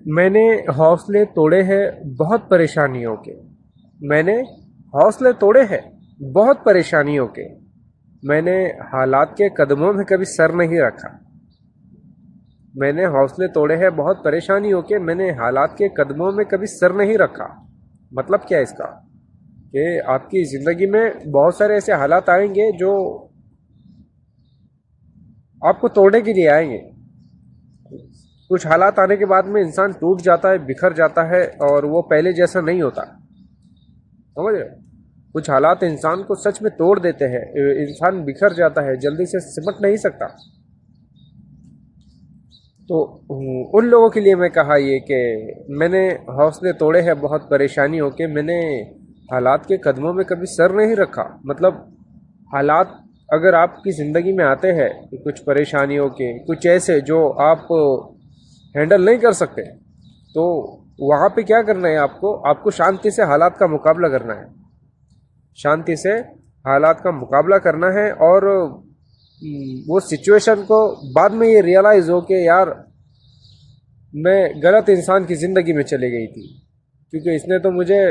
मैंने हौसले तोड़े हैं बहुत परेशानियों के। मैंने हौसले तोड़े हैं बहुत परेशानियों के। मैंने हालात के कदमों में कभी सर नहीं रखा। मैंने हौसले तोड़े हैं बहुत परेशानियों के। मैंने हालात के कदमों में कभी सर नहीं रखा। मतलब क्या है इसका? कि आपकी ज़िंदगी में बहुत सारे ऐसे हालात आएंगे जो आपको तोड़ने के लिए आएंगे। कुछ हालात आने के बाद में इंसान टूट जाता है, बिखर जाता है और वो पहले जैसा नहीं होता। समझ रहे हो? कुछ हालात इंसान को सच में तोड़ देते हैं। इंसान बिखर जाता है, जल्दी से सिमट नहीं सकता। तो उन लोगों के लिए मैं कहा ये कि मैंने हौसले तोड़े हैं बहुत परेशानियों के। मैंने हालात के कदमों में कभी सर नहीं रखा। मतलब हालात अगर आपकी ज़िंदगी में आते हैं, कुछ परेशानियों के, कुछ ऐसे जो आप हैंडल नहीं कर सकते, तो वहाँ पे क्या करना है? आपको आपको शांति से हालात का मुकाबला करना है। शांति से हालात का मुकाबला करना है और वो सिचुएशन को बाद में ये रियलाइज हो कि यार मैं गलत इंसान की ज़िंदगी में चली गई थी, क्योंकि इसने तो मुझे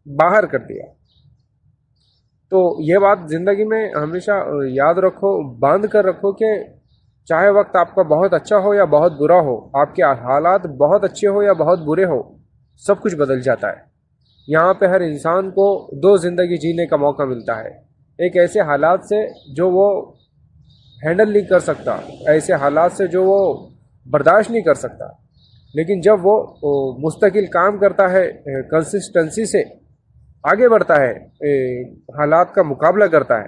बाहर कर दिया। तो ये बात ज़िंदगी में हमेशा याद रखो, बांध कर रखो कि चाहे वक्त आपका बहुत अच्छा हो या बहुत बुरा हो, आपके हालात बहुत अच्छे हो या बहुत बुरे हो, सब कुछ बदल जाता है। यहाँ पे हर इंसान को दो ज़िंदगी जीने का मौका मिलता है। एक ऐसे हालात से जो वो हैंडल नहीं कर सकता, ऐसे हालात से जो वो बर्दाश्त नहीं कर सकता, लेकिन जब वो मुस्तकिल काम करता है, कंसिस्टेंसी से आगे बढ़ता है, हालात का मुकाबला करता है,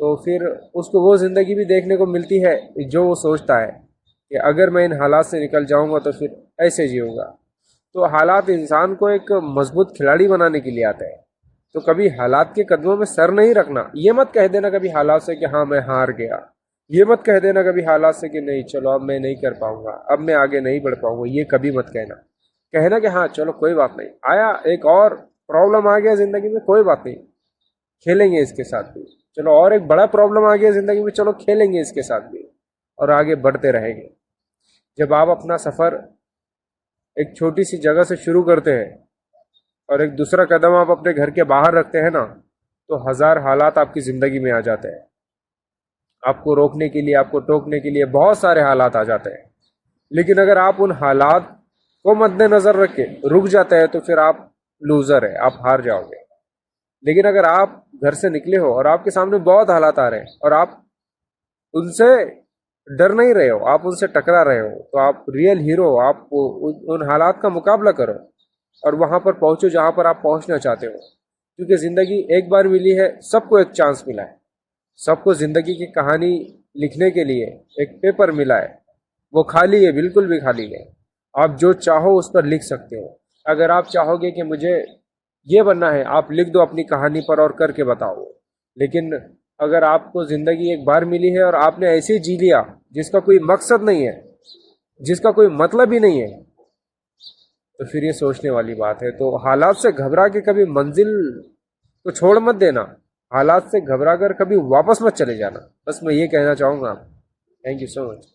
तो फिर उसको वो ज़िंदगी भी देखने को मिलती है जो वो सोचता है कि अगर मैं इन हालात से निकल जाऊंगा तो फिर ऐसे जीऊँगा। तो हालात इंसान को एक मजबूत खिलाड़ी बनाने के लिए आते हैं। तो कभी हालात के कदमों में सर नहीं रखना। ये मत कह देना कभी हालात से कि हाँ मैं हार गया। ये मत कह देना कभी हालात से कि नहीं चलो अब मैं नहीं कर पाऊंगा, अब मैं आगे नहीं बढ़ पाऊंगा। ये कभी मत कहना। कहना कि हाँ चलो कोई बात नहीं, आया एक और प्रॉब्लम आ गया ज़िंदगी में, कोई बात नहीं, खेलेंगे इसके साथ भी। चलो और एक बड़ा प्रॉब्लम आ गया ज़िंदगी में, चलो खेलेंगे इसके साथ भी, और आगे बढ़ते रहेंगे। जब आप अपना सफ़र एक छोटी सी जगह से शुरू करते हैं और एक दूसरा कदम आप अपने घर के बाहर रखते हैं ना, तो हज़ार हालात आपकी ज़िंदगी में आ जाते हैं। आपको रोकने के लिए, आपको टोकने के लिए बहुत सारे हालात आ जाते हैं। लेकिन अगर आप उन हालात को मद्देनज़र रख के रुक जाते हैं तो फिर आप लूज़र है, आप हार जाओगे। लेकिन अगर आप घर से निकले हो और आपके सामने बहुत हालात आ रहे हैं और आप उनसे डर नहीं रहे हो, आप उनसे टकरा रहे हो, तो आप रियल हीरो हो। आप उन हालात का मुकाबला करो और वहां पर पहुंचो जहां पर आप पहुंचना चाहते हो। क्योंकि ज़िंदगी एक बार मिली है, सबको एक चांस मिला है। सबको ज़िंदगी की कहानी लिखने के लिए एक पेपर मिला है। वो खाली है, बिल्कुल भी खाली है। आप जो चाहो उस पर लिख सकते हो। अगर आप चाहोगे कि मुझे ये बनना है, आप लिख दो अपनी कहानी पर और करके बताओ। लेकिन अगर आपको ज़िंदगी एक बार मिली है और आपने ऐसे जी लिया जिसका कोई मकसद नहीं है, जिसका कोई मतलब ही नहीं है, तो फिर ये सोचने वाली बात है। तो हालात से घबरा के कभी मंजिल को छोड़ मत देना। हालात से घबरा कर कभी वापस मत चले जाना। बस मैं ये कहना चाहूँगा। Thank you so much.